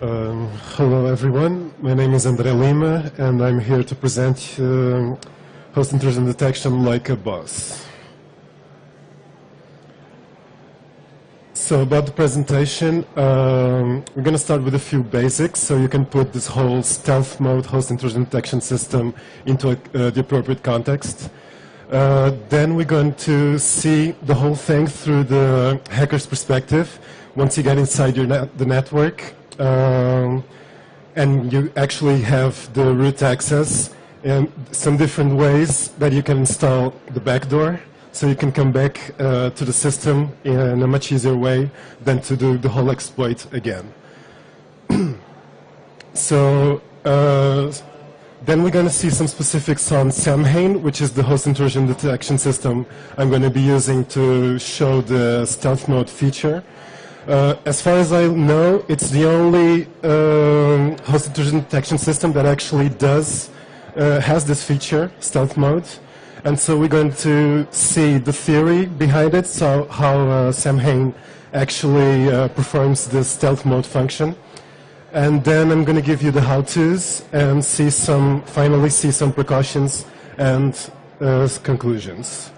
Hello everyone, my name is André Lima and I'm here to present Host Intrusion Detection like a boss. So about the presentation, we're going to start with a few basics so you can put this whole stealth mode host intrusion detection system into the appropriate context. Then we're going to see the whole thing through the hacker's perspective once you get inside the network. And you actually have the root access and some different ways that you can install the backdoor so you can come back to the system in a much easier way than to do the whole exploit again. So then we're going to see some specifics on Samhain, which is the host intrusion detection system I'm going to be using to show the stealth mode feature. As far as I know, it's the only host intrusion detection system that actually has this feature, stealth mode. And so we're going to see the theory behind it, so how Samhain actually performs the stealth mode function. And then I'm going to give you the how-tos and finally see some precautions and conclusions.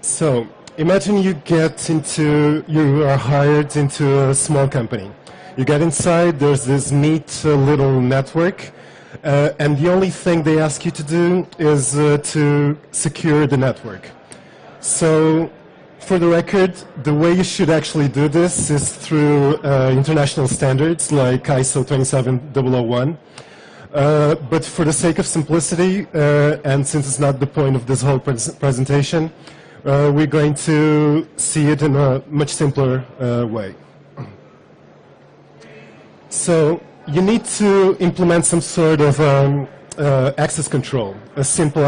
So imagine you are hired into a small company. You get inside, there's this neat little network, and the only thing they ask you to do is to secure the network. So, for the record, the way you should actually do this is through international standards like ISO 27001. But for the sake of simplicity, and since it's not the point of this whole presentation, we're going to see it in a much simpler way. So you need to implement some sort of access control, a simple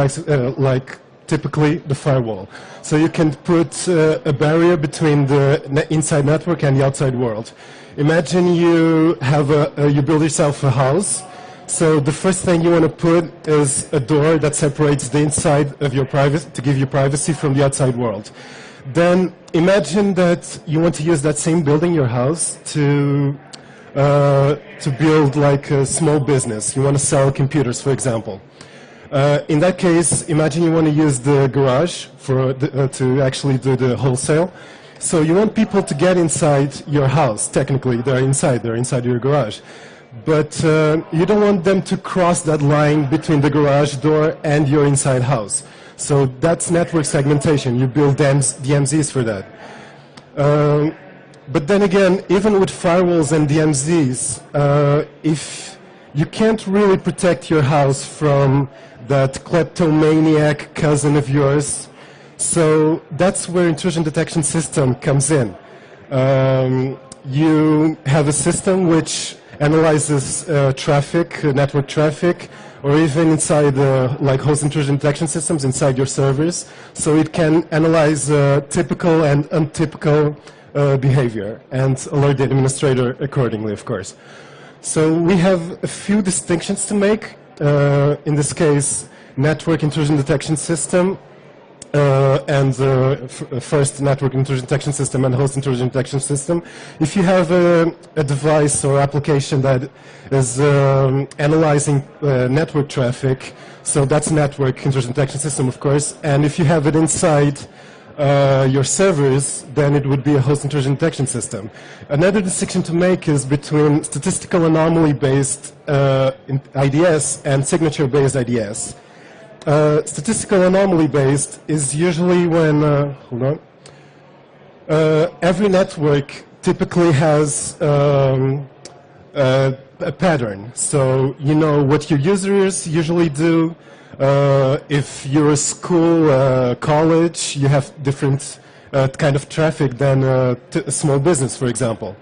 like typically the firewall. So you can put a barrier between the inside network and the outside world. Imagine you build yourself a house. So the first thing you want to put is a door that separates the inside of your privacy, to give you privacy from the outside world. Then imagine that you want to use that same building, your house, to build like a small business. You want to sell computers, for example. In that case, imagine you want to use the garage to actually do the wholesale. So you want people to get inside your house. Technically, they're inside your garage. But you don't want them to cross that line between the garage door and your inside house. So that's network segmentation. You build DMZs for that. But then again, even with firewalls and DMZs, if you can't really protect your house from that kleptomaniac cousin of yours, so that's where intrusion detection system comes in. You have a system which analyzes traffic, network traffic, or even inside like host intrusion detection systems inside your servers. So it can analyze typical and untypical behavior and alert the administrator accordingly, of course. So we have a few distinctions to make. In this case, network intrusion detection system and first network intrusion detection system and host intrusion detection system. If you have a device or application that is analyzing network traffic, so that's network intrusion detection system, of course, and if you have it inside your servers, then it would be a host intrusion detection system. Another distinction to make is between statistical anomaly-based IDS and signature-based IDS. Statistical anomaly-based is usually when, every network typically has a pattern. So you know what your users usually do. If you're a school, college, you have different kind of traffic than a small business, for example.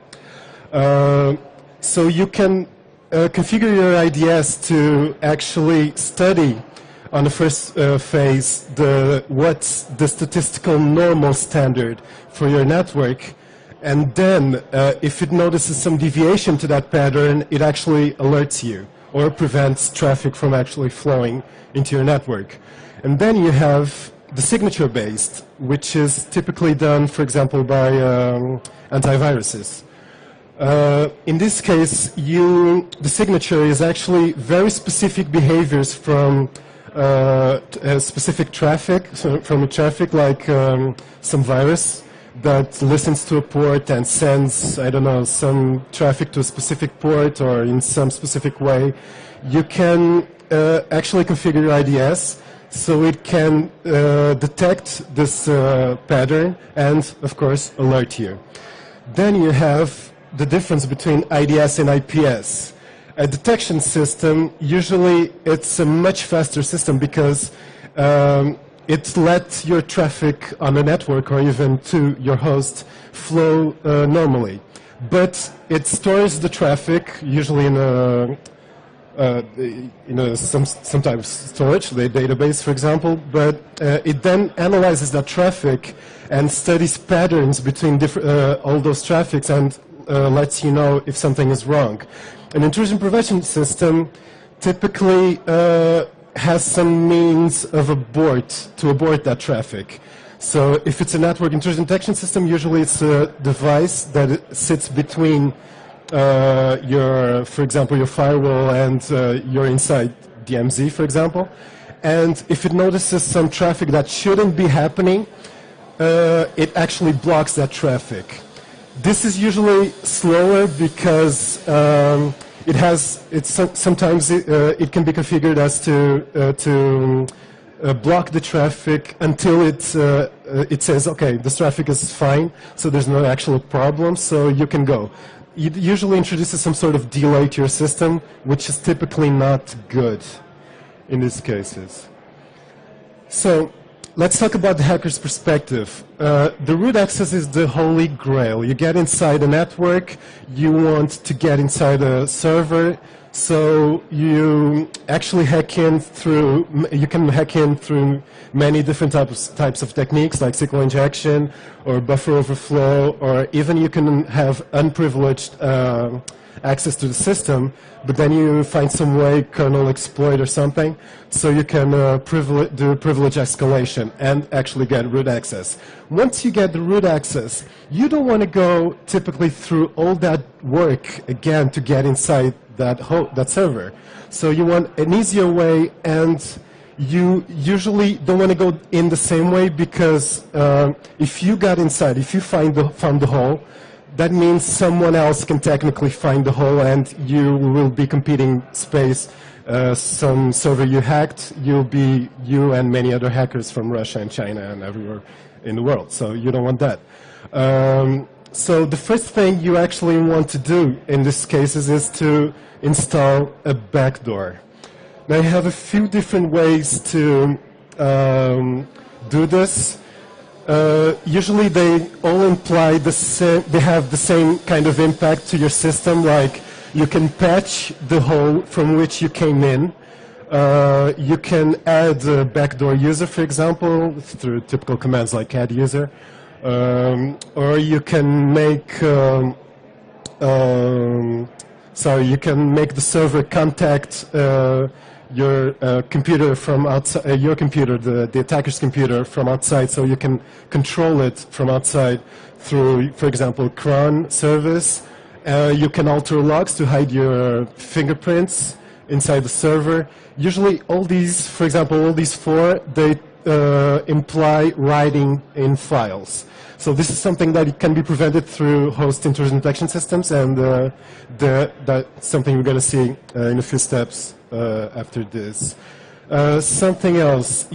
So you can configure your IDS to actually study on the first phase what's the statistical normal standard for your network, and then if it notices some deviation to that pattern, it actually alerts you or prevents traffic from actually flowing into your network. And then you have the signature-based, which is typically done, for example, by antiviruses. In this case, the signature is actually very specific behaviors from specific traffic, so from a traffic like some virus that listens to a port and sends, I don't know, some traffic to a specific port or in some specific way. You can actually configure your IDS so it can detect this pattern and, of course, alert you. Then you have the difference between IDS and IPS. A detection system, usually it's a much faster system because it lets your traffic on a network or even to your host flow normally. But it stores the traffic, usually in some type of storage, the database, for example, but it then analyzes that traffic and studies patterns between all those traffics and lets you know if something is wrong. An intrusion prevention system typically has some means of to abort that traffic. So if it's a network intrusion detection system, usually it's a device that sits between for example, your firewall and your inside DMZ, for example. And if it notices some traffic that shouldn't be happening, it actually blocks that traffic. This is usually slower because sometimes it can be configured as to block the traffic until it says, okay, this traffic is fine, so there's no actual problem, so you can go. It usually introduces some sort of delay to your system, which is typically not good in these cases. So let's talk about the hacker's perspective. The root access is the holy grail. You get inside a network, you want to get inside a server, so you actually you can hack in through many different types of techniques like SQL injection or buffer overflow, or even you can have unprivileged access to the system, but then you find some way, kernel exploit or something, so you can do privilege escalation and actually get root access. Once you get the root access, you don't want to go typically through all that work again to get inside that server. So you want an easier way, and you usually don't want to go in the same way because if you got inside, if you found the hole, that means someone else can technically find the hole and you will be competing space. Some server you hacked, you and many other hackers from Russia and China and everywhere in the world. So you don't want that. So the first thing you actually want to do in these cases is to install a backdoor. Now you have a few different ways to do this. Usually they all imply they have the same kind of impact to your system, like you can patch the hole from which you came in. You can add a backdoor user, for example, through typical commands like add user. Or you can make you can make the server contact your computer from outside, your computer, the attacker's computer from outside, so you can control it from outside through, for example, cron service. You can alter logs to hide your fingerprints inside the server. Usually all these, for example, all these four, they imply writing in files. So this is something that can be prevented through host intrusion detection systems, and that's something we're going to see in a few steps after this. Something else,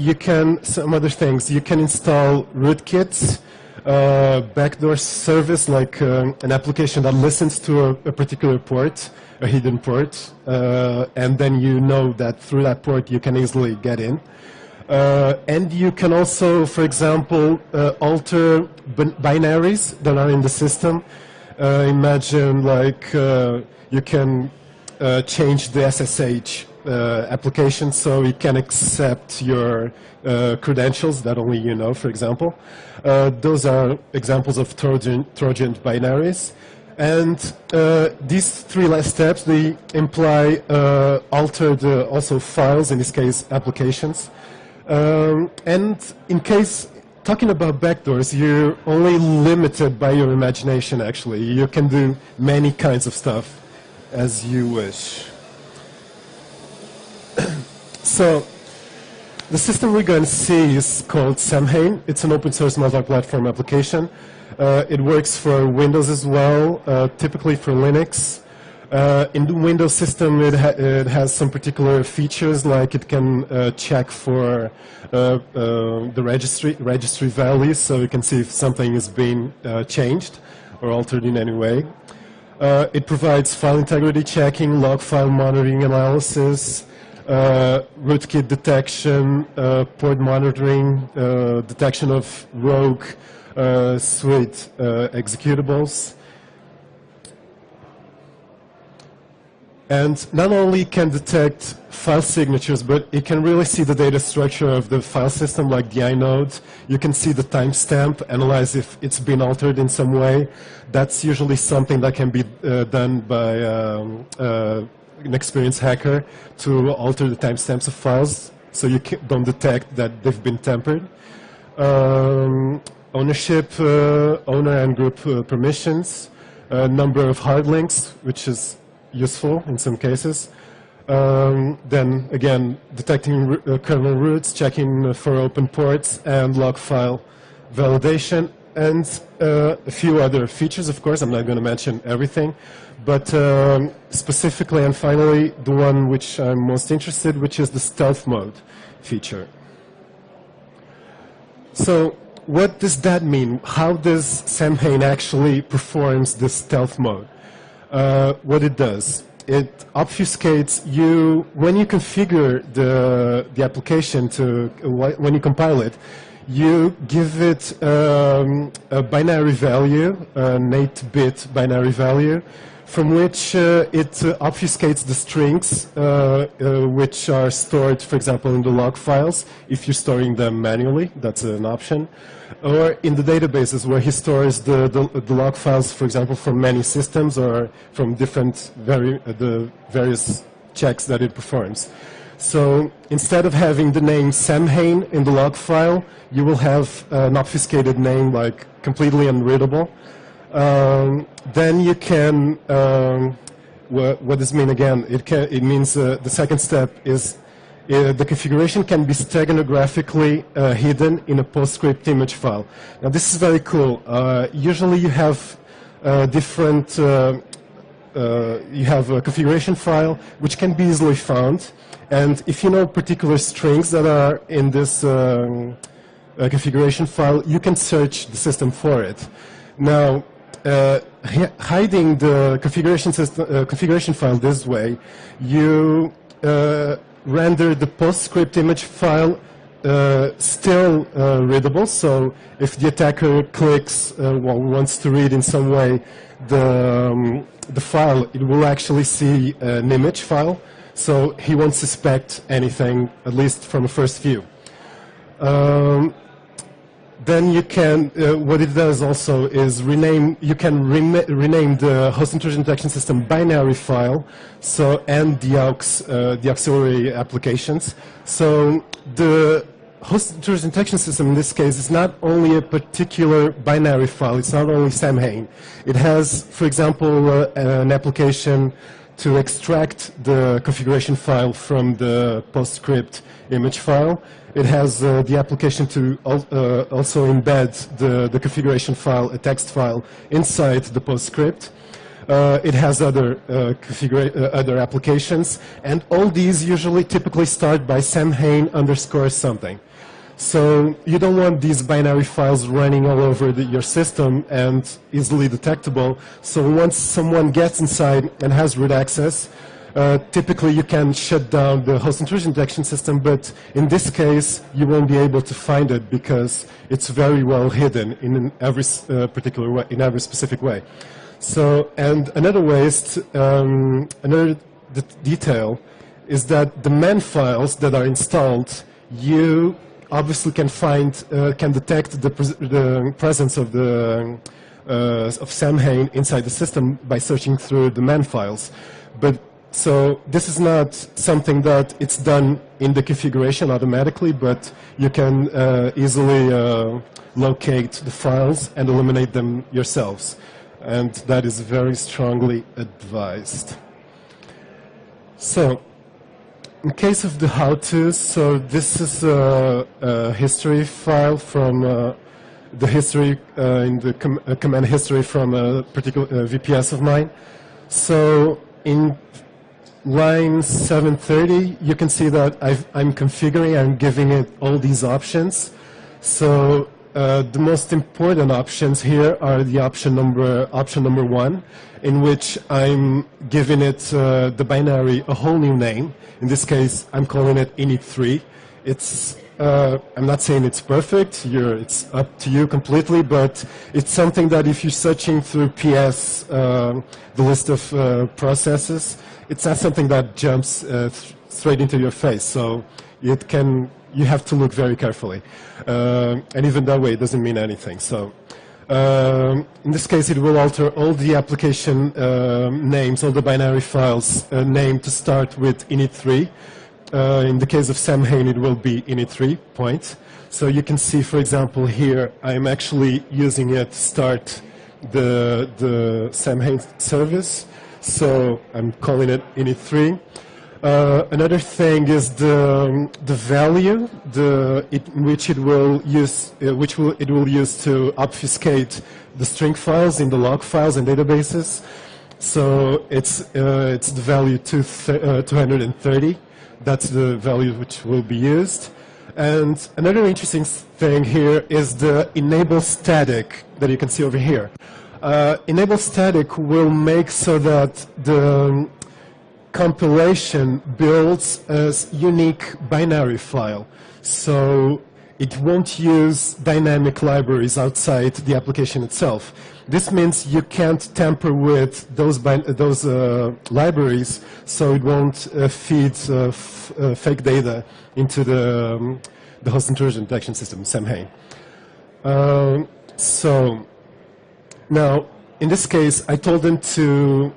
some other things, you can install rootkits, backdoor service, like an application that listens to a particular port, a hidden port, and then you know that through that port you can easily get in. And you can also, for example, alter binaries that are in the system. Imagine like you can change the SSH application so it can accept your credentials that only you know, for example. Those are examples of Trojan binaries. And these three last steps, they imply altered also files, in this case applications. And in case talking about backdoors, you're only limited by your imagination, actually. You can do many kinds of stuff as you wish. So, the system we're going to see is called Samhain. It's an open source multi-platform application. It works for Windows as well, typically for Linux. In the Windows system, it has some particular features, like it can check for the registry values, so you can see if something is being changed or altered in any way. It provides file integrity checking, log file monitoring analysis, rootkit detection, port monitoring, detection of rogue suite executables. And not only can detect file signatures, but it can really see the data structure of the file system, like the inode. You can see the timestamp, analyze if it's been altered in some way. That's usually something that can be done by an experienced hacker to alter the timestamps of files, so you don't detect that they've been tampered. Ownership, owner and group permissions, number of hard links, which is useful in some cases. Then again, detecting kernel roots, checking for open ports, and log file validation, and a few other features, of course. I'm not going to mention everything, but specifically and finally, the one which I'm most interested, which is the stealth mode feature. So what does that mean? How does Samhain actually performs this stealth mode? What it does, it obfuscates you when you configure the application when you compile it. You give it a binary value, an 8-bit binary value, from which it obfuscates the strings which are stored, for example, in the log files, if you're storing them manually, that's an option, or in the databases where he stores the log files, for example, from many systems or from different the various checks that it performs. So instead of having the name Samhain in the log file, you will have an obfuscated name, like completely unreadable. Then you can, what does it mean again? It means the second step is the configuration can be steganographically hidden in a PostScript image file. Now this is very cool. Usually you have different, you have a configuration file which can be easily found, and if you know particular strings that are in this configuration file, you can search the system for it. Now, hiding the configuration file this way, you render the PostScript image file still readable. So if the attacker clicks, wants to read in some way the file, it will actually see an image file. So he won't suspect anything, at least from a first view. Then you can, what it does also is rename the host intrusion detection system binary file, so, and the auxiliary applications. So the host intrusion detection system in this case is not only a particular binary file, it's not only Samhain. It has, for example, an application to extract the configuration file from the PostScript image file. It has the application to also embed the configuration file, a text file, inside the PostScript. It has other other applications, and all these usually typically start by Samhain _ something. So you don't want these binary files running all over your system and easily detectable. So once someone gets inside and has root access, typically you can shut down the host intrusion detection system, but in this case you won't be able to find it because it's very well hidden in every particular way, in every specific way. So, and another way is another detail is that the man files that are installed, you obviously can find, can detect the presence of Samhain inside the system by searching through the man files. But So this is not something that it's done in the configuration automatically, but you can easily locate the files and eliminate them yourselves. And that is very strongly advised. So, in case of the how-tos, so this is a history file from the history in the command history from a particular VPS of mine. So in line 730, you can see that I'm configuring, I'm giving it all these options. So the most important options here are the option number 1, in which I'm giving it the binary a whole new name. In this case, I'm calling it init3. It's I'm not saying it's perfect. It's up to you completely, but it's something that if you're searching through PS, the list of processes, it's not something that jumps straight into your face. So you have to look very carefully. And even that way, it doesn't mean anything. So in this case, it will alter all the application names, all the binary files named to start with init3. In the case of Samhain, it will be init3 point. So you can see, for example, here, I'm actually using it to start the Samhain service. So I'm calling it init3. Another thing is the value which it will use to obfuscate the string files in the log files and databases. So it's the value 230. That's the value which will be used. And another interesting thing here is the enable static that you can see over here. Enable static will make so that the compilation builds a unique binary file. So it won't use dynamic libraries outside the application itself. This means you can't tamper with those libraries, so it won't feed fake data into the host intrusion detection system, Samhain. So now, in this case, I told them to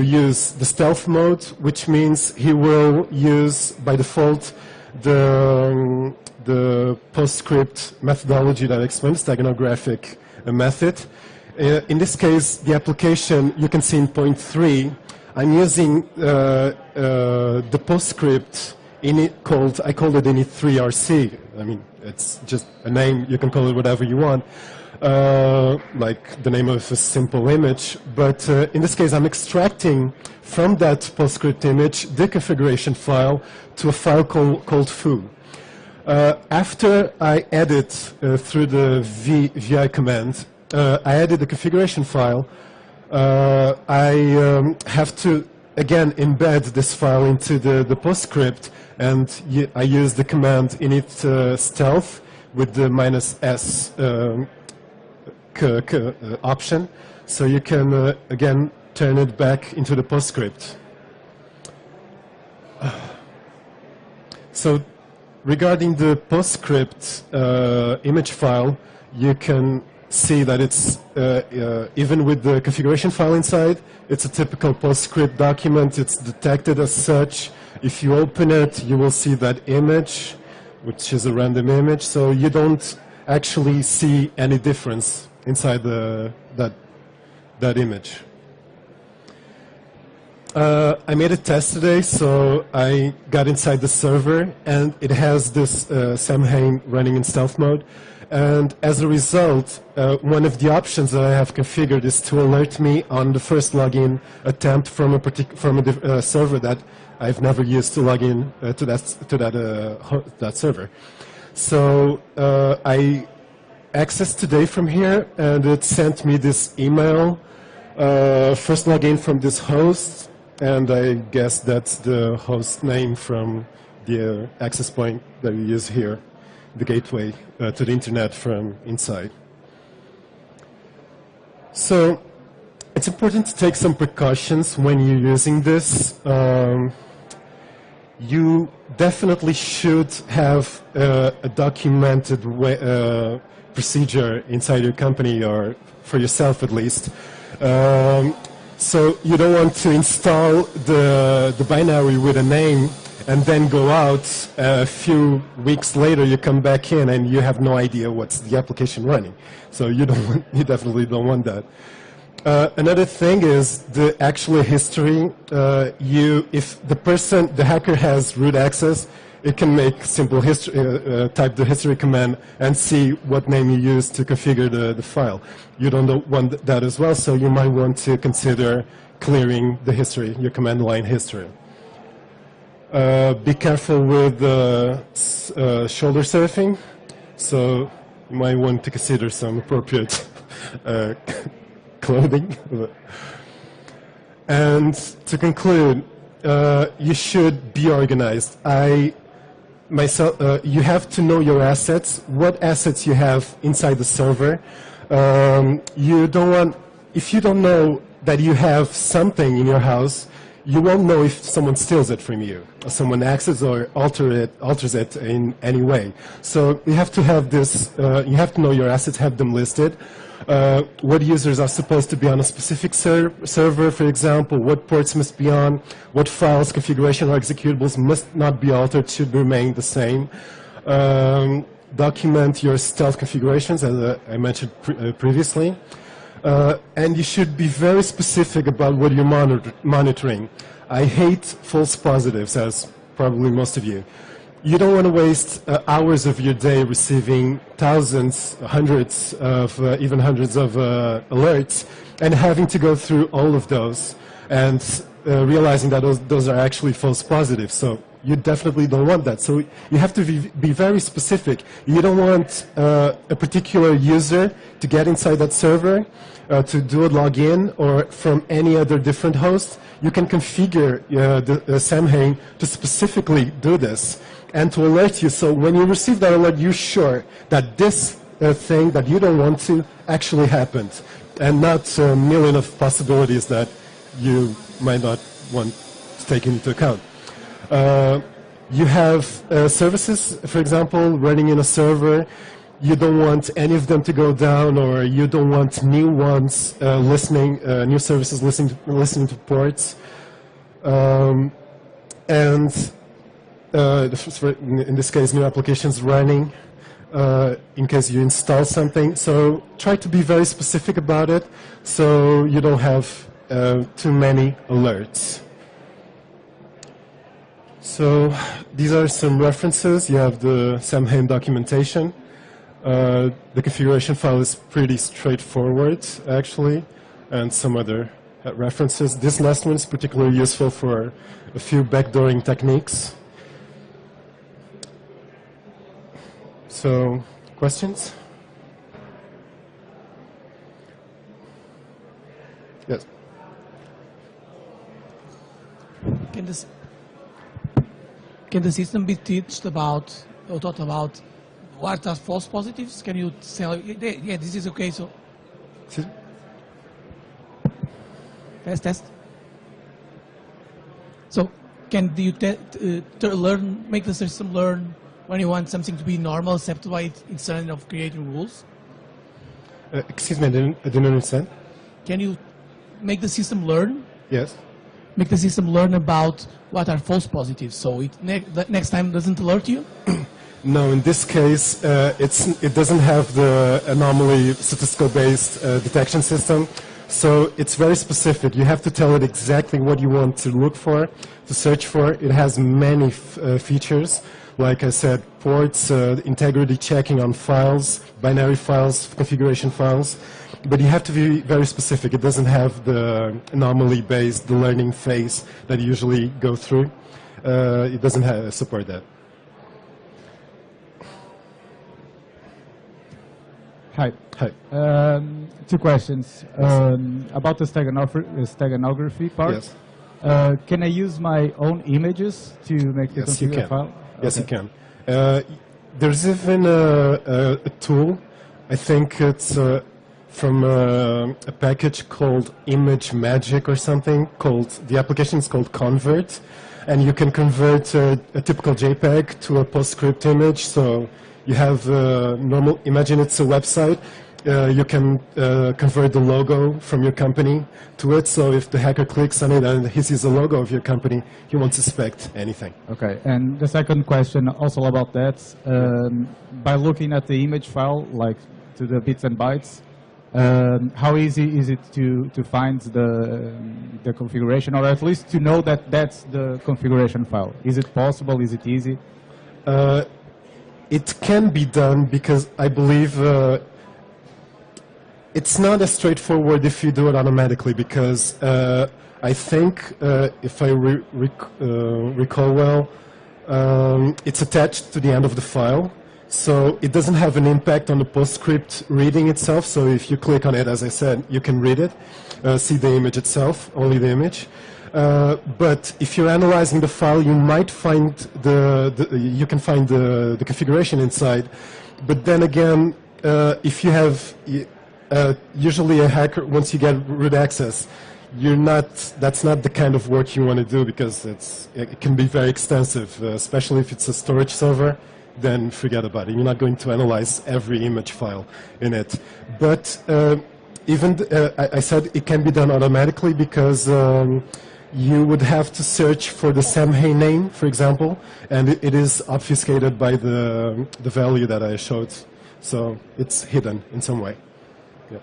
use the stealth mode, which means he will use by default the PostScript methodology that explains steganographic method. In this case, the application, you can see in point 3, I'm using the PostScript I called it init3rc. I mean, it's just a name, you can call it whatever you want, like the name of a simple image. But in this case, I'm extracting from that PostScript image the configuration file to a file called foo. After I edit through the vi command, I added the configuration file. I have to, again, embed this file into the PostScript, and I use the command init stealth with the -s option. So you can, again, turn it back into the PostScript. So regarding the PostScript image file, you can see that it's, even with the configuration file inside, it's a typical PostScript document. It's detected as such. If you open it, you will see that image, which is a random image. So you don't actually see any difference inside that image. I made a test today, so I got inside the server, and it has this Samhain running in stealth mode. And as a result, one of the options that I have configured is to alert me on the first login attempt from a server that I've never used to log in to that server. So I accessed today from here, and it sent me this email. First login from this host, and I guess that's the host name from the access point that we use here, the gateway to the internet from inside. So it's important to take some precautions when you're using this. You definitely should have a documented procedure inside your company, or for yourself at least, So you don't want to install the binary with a name and then go out a few weeks later, you come back in and you have no idea what's the application running. So you definitely don't want that. Another thing is the actual history. If the hacker has root access, it can make simple history, type the history command and see what name you use to configure the file. You don't want that as well, so you might want to consider clearing the history, your command line history. Be careful with shoulder surfing, so you might want to consider some appropriate clothing. And to conclude, you should be organized. You have to know your assets, what assets you have inside the server. If you don't know that you have something in your house, you won't know if someone steals it from you, or someone accesses or alters it in any way. So you have to have this, you have to know your assets, have them listed. What users are supposed to be on a specific server, for example, what ports must be on, what files, configuration, or executables must not be altered, should remain the same. Document your stealth configurations, as I mentioned previously. And you should be very specific about what you're monitoring. I hate false positives, as probably most of you. You don't want to waste hours of your day receiving thousands, hundreds of, even hundreds of alerts, and having to go through all of those and realizing that those are actually false positives. So you definitely don't want that. So you have to be very specific. You don't want a particular user to get inside that server, to do a login, or from any other different host. You can configure the Samhain to specifically do this and to alert you. So when you receive that alert, you're sure that this thing that you don't want to actually happened, and not a million of possibilities that you might not want to take into account. You have services, for example, running in a server. You don't want any of them to go down, or you don't want new ones new services listening to ports. In this case, new applications running in case you install something. So try to be very specific about it so you don't have too many alerts. So these are some references. You have the Samhain documentation. The configuration file is pretty straightforward, actually, and some other references. This last one is particularly useful for a few backdooring techniques. So, questions? Yes. Can the system be taught about what are false positives? Can you tell? Yeah, this is okay. So, test. So, can you make the system learn when you want something to be normal, accepted by it, instead of creating rules? Excuse me, I didn't understand. Can you make the system learn? Yes. Make the system learn about what are false positives, so it next time doesn't alert you? No, in this case, it doesn't have the anomaly statistical-based detection system, so it's very specific. You have to tell it exactly what you want to look for, to search for. It has many features, like I said, ports, integrity checking on files, binary files, configuration files, but you have to be very specific. It doesn't have the anomaly-based, the learning phase that you usually go through. It doesn't support that. Hi. Hi. Two questions. Yes. About the steganography part. Yes. Can I use my own images to make the configured file? Yes, okay. You can. There's even a tool, I think it's from a package called Image Magic or something, the application is called Convert, and you can convert a typical JPEG to a PostScript image. So you have imagine it's a website. you can convert the logo from your company to it. So if the hacker clicks on it and he sees the logo of your company, he won't suspect anything. Okay, and the second question also about that, by looking at the image file, like to the bits and bytes, how easy is it to find the configuration, or at least to know that that's the configuration file? Is it possible? Is it easy? It can be done because I believe it's not as straightforward if you do it automatically, because I think, if I recall well, it's attached to the end of the file. So it doesn't have an impact on the PostScript reading itself. So if you click on it, as I said, you can read it, see the image itself, only the image. But if you're analyzing the file, you might find you can find the configuration inside. But then again, if you have usually a hacker, once you get root access, that's not the kind of work you want to do, because it can be very extensive, especially if it's a storage server. Then forget about it. You're not going to analyze every image file in it. But I said it can be done automatically, because you would have to search for the Samhain name, for example, and it is obfuscated by the value that I showed. So it's hidden in some way. Yeah.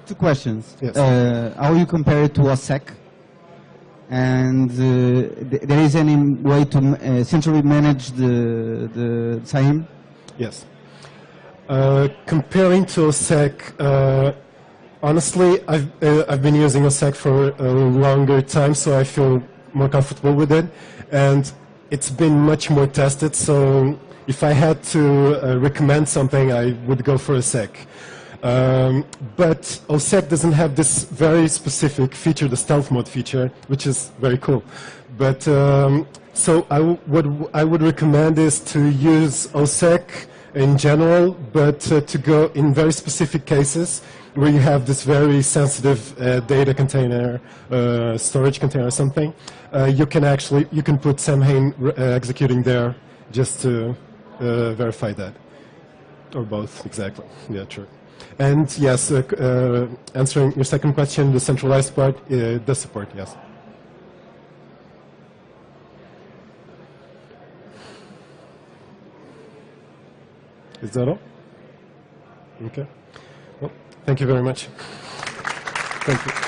Two questions. Yes. How you compare it to OSSEC? And there is any way to centrally manage the SIEM? Yes. Comparing to OSSEC, honestly, I've been using OSSEC for a longer time, so I feel more comfortable with it, and it's been much more tested. So if I had to recommend something, I would go for OSSEC. But OSSEC doesn't have this very specific feature, the stealth mode feature, which is very cool. But so what I would recommend is to use OSSEC in general, but to go in very specific cases where you have this very sensitive data container, storage container or something. You can put Samhain executing there just to verify that, or both, exactly. Yeah, true. And yes, answering your second question, the centralized part does support, yes. Is that all? Okay. Well, thank you very much. Thank you.